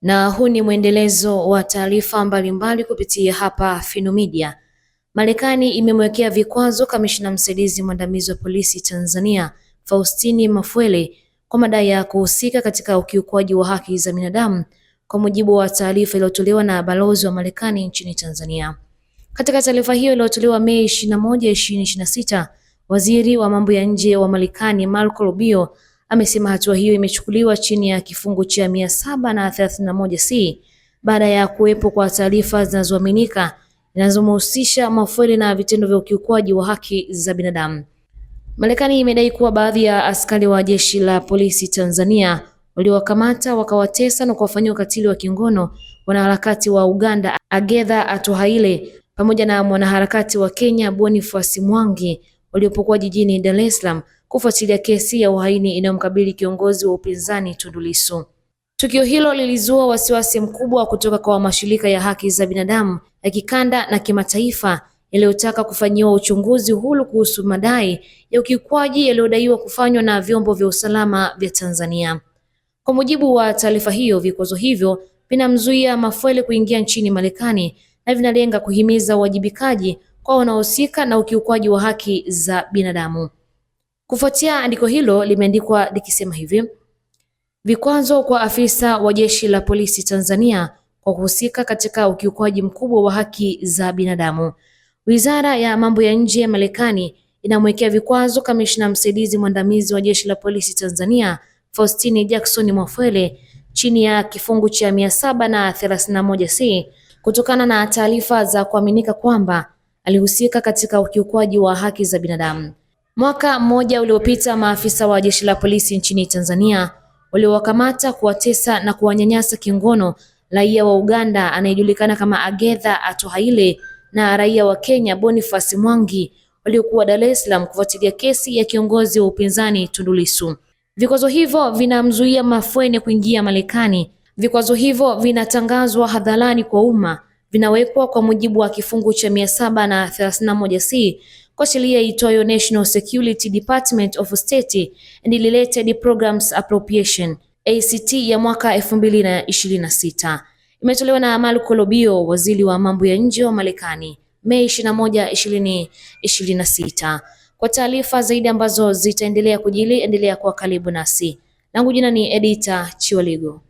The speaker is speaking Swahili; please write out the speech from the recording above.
Na huu ni mwendelezo wa taarifa mbalimbali kupitia hapa Fino Media. Marekani imemwekea vikwazo kamishna msaidizi mwandamizi wa polisi Tanzania Faustini Mafwele kwa madai ya kuhusika katika ukiukwaji wa haki za binadamu, kwa mujibu wa taarifa iliyotolewa na balozi wa Marekani nchini Tanzania. Katika taarifa hiyo iliyotolewa Mei 21, 2026, waziri wa mambo ya nje wa Marekani Marco Rubio amesema hatua hiyo imechukuliwa chini ya kifungu cha 731C baada ya kuwepo kwa taarifa zinazoaminika zinazomhusisha Mafwele na vitendo vya ukiukwaji wa haki za binadamu. Marekani imedai kuwa baadhi ya askari wa jeshi la polisi Tanzania waliowakamata, wakawatesa na kuwafanyia ukatili wa kingono wanaharakati wa Uganda Agatha Atuhaire pamoja na mwanaharakati wa Kenya Boniface Mwangi waliopokuwa jijini Dar es Salaam kufuatilia kesi ya uhaini inayomkabili kiongozi wa upinzani Tundu Lissu. Tukio hilo lilizua wasiwasi mkubwa kutoka kwa mashirika ya haki za binadamu ya kikanda na kimataifa yaliyotaka kufanyiwa uchunguzi huru kuhusu madai ya ukiukwaji yaliyodaiwa kufanywa na vyombo vya usalama vya Tanzania. Kwa mujibu wa taarifa hiyo, vikwazo hivyo vinamzuia Mafwele kuingia nchini Marekani na vinalenga kuhimiza uwajibikaji kwa wanaohusika na ukiukwaji wa haki za binadamu. Kufuatia andiko hilo limeandikwa likisema hivi: vikwazo kwa afisa wa jeshi la polisi Tanzania kwa kuhusika katika ukiukwaji mkubwa wa haki za binadamu. Wizara ya mambo ya nje ya Marekani inamwekea vikwazo kamishna msaidizi mwandamizi wa jeshi la polisi Tanzania Faustini Jackson Mafwele chini ya kifungu cha 731C kutokana na taarifa za kuaminika kwamba alihusika katika ukiukwaji wa haki za binadamu. Mwaka mmoja uliopita, maafisa wa jeshi la polisi nchini Tanzania waliowakamata, kuwatesa na kuwanyanyasa kingono raia wa Uganda anayejulikana kama Agatha Atuhaire na raia wa Kenya Boniface Mwangi waliokuwa Dar es Salaam kufuatilia kesi ya kiongozi wa upinzani Tundu Lissu. Vikwazo hivyo vinamzuia Mafwele kuingia Marekani. Vikwazo hivyo vinatangazwa hadharani kwa umma, vinawekwa kwa mujibu wa kifungu cha 731C kwa sheria itwayo National Security Department of State and Related Programs Appropriation ACT ya mwaka 2026. Imetolewa na Marco Rubio, waziri wa mambo ya nje wa Marekani, Mei 21, 2026. Kwa taarifa zaidi ambazo zitaendelea kujili, endelea kuwa karibu nasi. Langu jina ni Edita Chiwaligo.